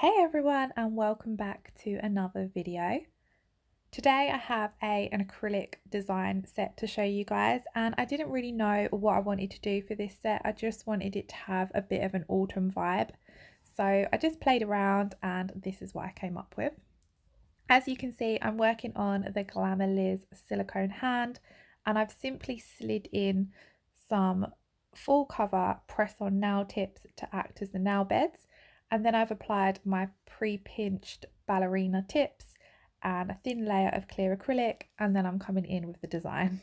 Hey everyone, and welcome back to another video. Today I have an acrylic design set to show you guys, and I didn't really know what I wanted to do for this set. I just wanted it to have a bit of an autumn vibe. So I just played around and this is what I came up with. As you can see, I'm working on the Glamerliz silicone hand, and I've simply slid in some full cover press-on nail tips to act as the nail beds, and then I've applied my pre-pinched ballerina tips and a thin layer of clear acrylic, and then I'm coming in with the design.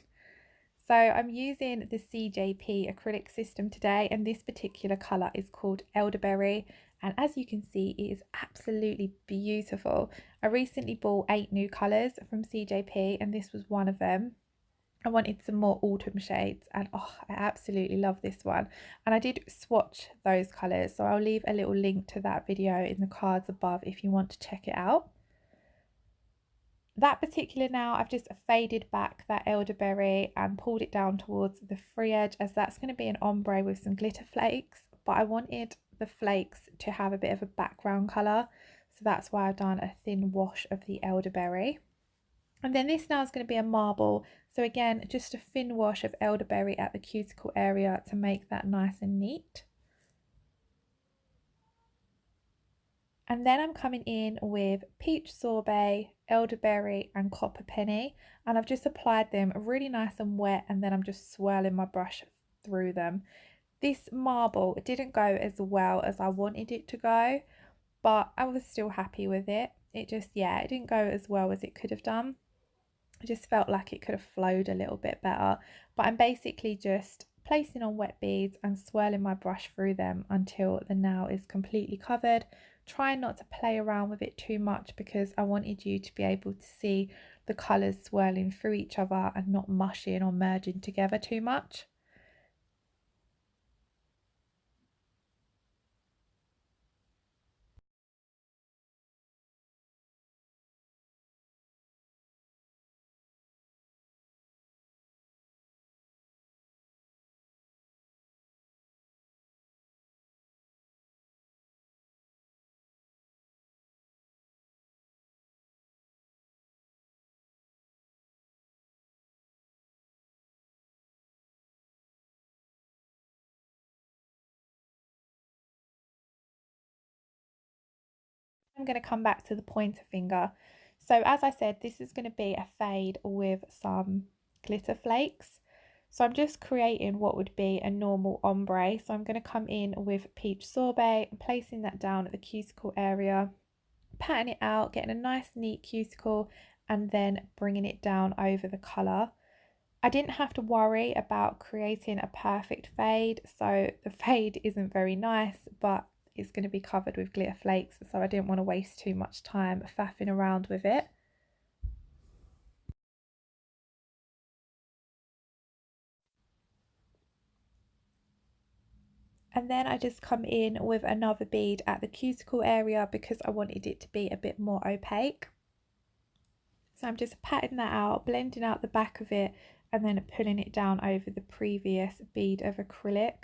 So I'm using the CJP acrylic system today, and this particular colour is called Elderberry, and as you can see it is absolutely beautiful. I recently bought 8 new colours from CJP and this was one of them. I wanted some more autumn shades, and oh, I absolutely love this one. And I did swatch those colours, so I'll leave a little link to that video in the cards above if you want to check it out. That particular nail, I've just faded back that elderberry and pulled it down towards the free edge, as that's going to be an ombre with some glitter flakes, but I wanted the flakes to have a bit of a background colour, so that's why I've done a thin wash of the elderberry. And then this now is going to be a marble, so again just a thin wash of elderberry at the cuticle area to make that nice and neat. And then I'm coming in with peach sorbet, elderberry and copper penny, and I've just applied them really nice and wet, and then I'm just swirling my brush through them. This marble didn't go as well as I wanted it to go, but I was still happy with it. It just, yeah, it didn't go as well as it could have done. I just felt like it could have flowed a little bit better, but I'm basically just placing on wet beads and swirling my brush through them until the nail is completely covered. Trying not to play around with it too much because I wanted you to be able to see the colours swirling through each other and not mushing or merging together too much. I'm going to come back to the pointer finger. So as I said, this is going to be a fade with some glitter flakes. So I'm just creating what would be a normal ombre. So I'm going to come in with peach sorbet and placing that down at the cuticle area, patting it out, getting a nice neat cuticle, and then bringing it down over the colour. I didn't have to worry about creating a perfect fade, so the fade isn't very nice, but it's going to be covered with glitter flakes, so I didn't want to waste too much time faffing around with it. And then I just come in with another bead at the cuticle area because I wanted it to be a bit more opaque. So I'm just patting that out, blending out the back of it, and then pulling it down over the previous bead of acrylic.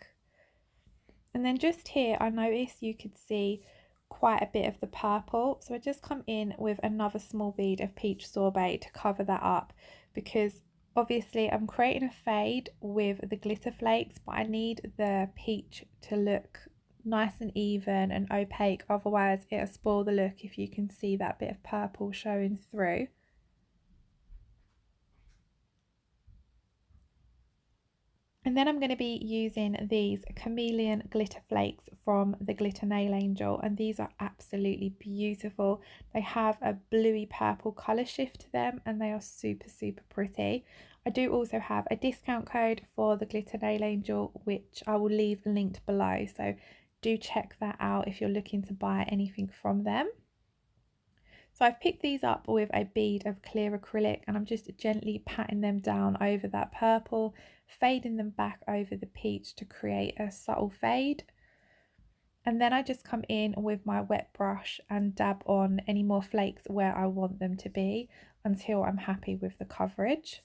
And then just here I noticed you could see quite a bit of the purple, so I just come in with another small bead of peach sorbet to cover that up, because obviously I'm creating a fade with the glitter flakes, but I need the peach to look nice and even and opaque, otherwise it'll spoil the look if you can see that bit of purple showing through. And then I'm going to be using these chameleon glitter flakes from the Glitter Nail Angel, and these are absolutely beautiful. They have a bluey purple colour shift to them and they are super pretty. I do also have a discount code for the Glitter Nail Angel, which I will leave linked below, so do check that out if you're looking to buy anything from them. So I've picked these up with a bead of clear acrylic and I'm just gently patting them down over that purple, fading them back over the peach to create a subtle fade. And then I just come in with my wet brush and dab on any more flakes where I want them to be until I'm happy with the coverage.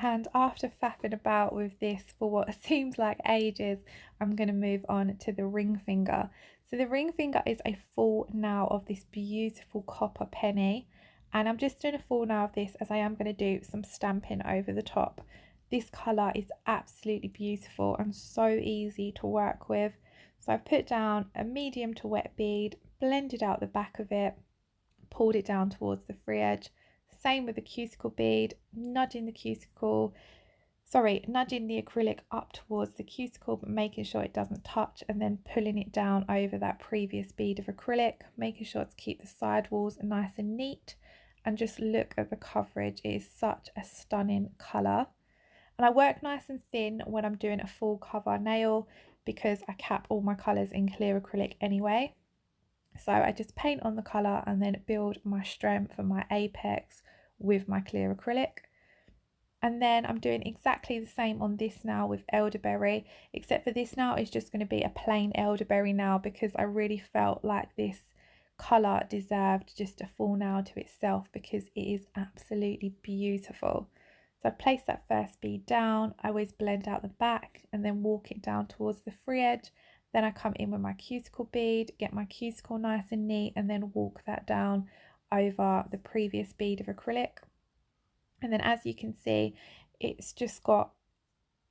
And after faffing about with this for what seems like ages, I'm going to move on to the ring finger. So the ring finger is a full nail of this beautiful copper penny, and I'm just doing a full nail of this as I am going to do some stamping over the top. This colour is absolutely beautiful and so easy to work with. So I've put down a medium to wet bead, blended out the back of it, pulled it down towards the free edge. Same with the cuticle bead, nudging the acrylic up towards the cuticle, but making sure it doesn't touch, and then pulling it down over that previous bead of acrylic, making sure to keep the side walls nice and neat. And just look at the coverage, it is such a stunning colour. And I work nice and thin when I'm doing a full cover nail because I cap all my colours in clear acrylic anyway. So I just paint on the colour and then build my strength and my apex with my clear acrylic. And then I'm doing exactly the same on this nail with Elderberry, except for this nail is just going to be a plain Elderberry nail because I really felt like this colour deserved just a full nail to itself because it is absolutely beautiful. So I place that first bead down, I always blend out the back and then walk it down towards the free edge. Then I come in with my cuticle bead, get my cuticle nice and neat, and then walk that down over the previous bead of acrylic. And then as you can see, it's just got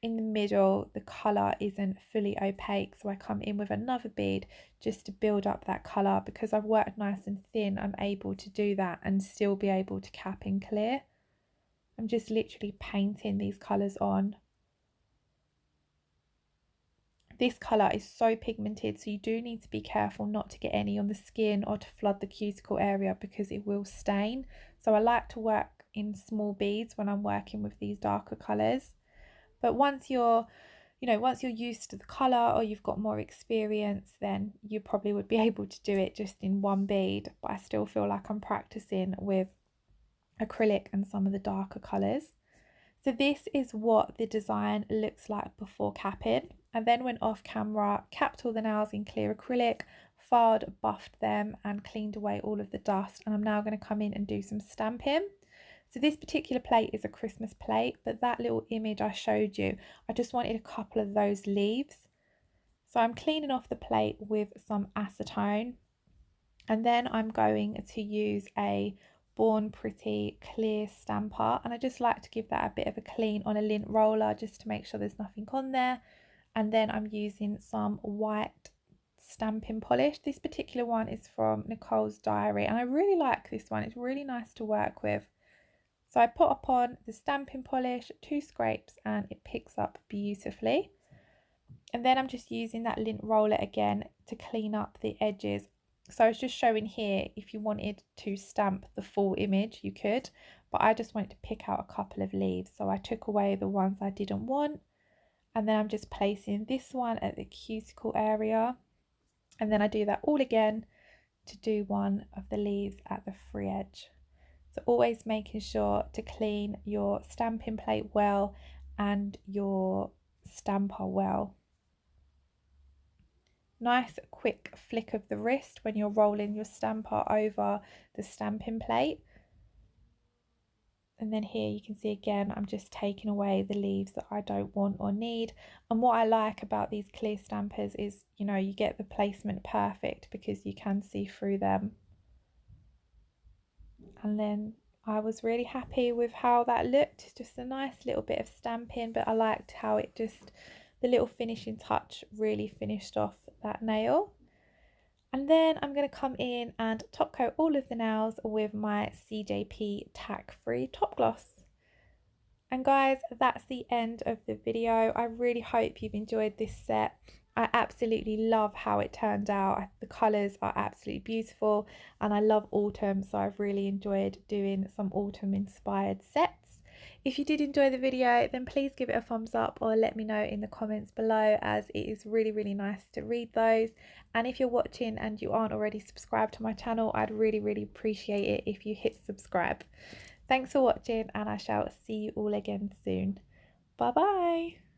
in the middle, the colour isn't fully opaque. So I come in with another bead just to build up that colour. Because I've worked nice and thin, I'm able to do that and still be able to cap in clear. I'm just literally painting these colours on. This colour is so pigmented, so you do need to be careful not to get any on the skin or to flood the cuticle area because it will stain. So I like to work in small beads when I'm working with these darker colours. But once you're used to the colour or you've got more experience, then you probably would be able to do it just in one bead. But I still feel like I'm practicing with acrylic and some of the darker colours. So this is what the design looks like before capping. I then went off camera, capped all the nails in clear acrylic, filed, buffed them and cleaned away all of the dust. And I'm now going to come in and do some stamping. So this particular plate is a Christmas plate, but that little image I showed you, I just wanted a couple of those leaves. So I'm cleaning off the plate with some acetone. And then I'm going to use a Born Pretty clear stamper, and I just like to give that a bit of a clean on a lint roller just to make sure there's nothing on there. And then I'm using some white stamping polish. This particular one is from Nicole's Diary and I really like this one. It's really nice to work with. So I put upon the stamping polish, 2 scrapes, and it picks up beautifully. And then I'm just using that lint roller again to clean up the edges. So I was just showing here, if you wanted to stamp the full image, you could, but I just wanted to pick out a couple of leaves. So I took away the ones I didn't want. And then I'm just placing this one at the cuticle area. And then I do that all again to do one of the leaves at the free edge. So always making sure to clean your stamping plate well and your stamper well. Nice quick flick of the wrist when you're rolling your stamper over the stamping plate. And then here you can see again, I'm just taking away the leaves that I don't want or need. And what I like about these clear stampers is, you get the placement perfect because you can see through them. And then I was really happy with how that looked. Just a nice little bit of stamping, but I liked how it just, the little finishing touch really finished off that nail. And then I'm going to come in and top coat all of the nails with my CJP Tack Free Top Gloss. And guys, that's the end of the video. I really hope you've enjoyed this set. I absolutely love how it turned out. The colours are absolutely beautiful and I love autumn, so I've really enjoyed doing some autumn inspired sets. If you did enjoy the video, then please give it a thumbs up or let me know in the comments below, as it is really nice to read those. And if you're watching and you aren't already subscribed to my channel, I'd really appreciate it if you hit subscribe. Thanks for watching and I shall see you all again soon. Bye bye.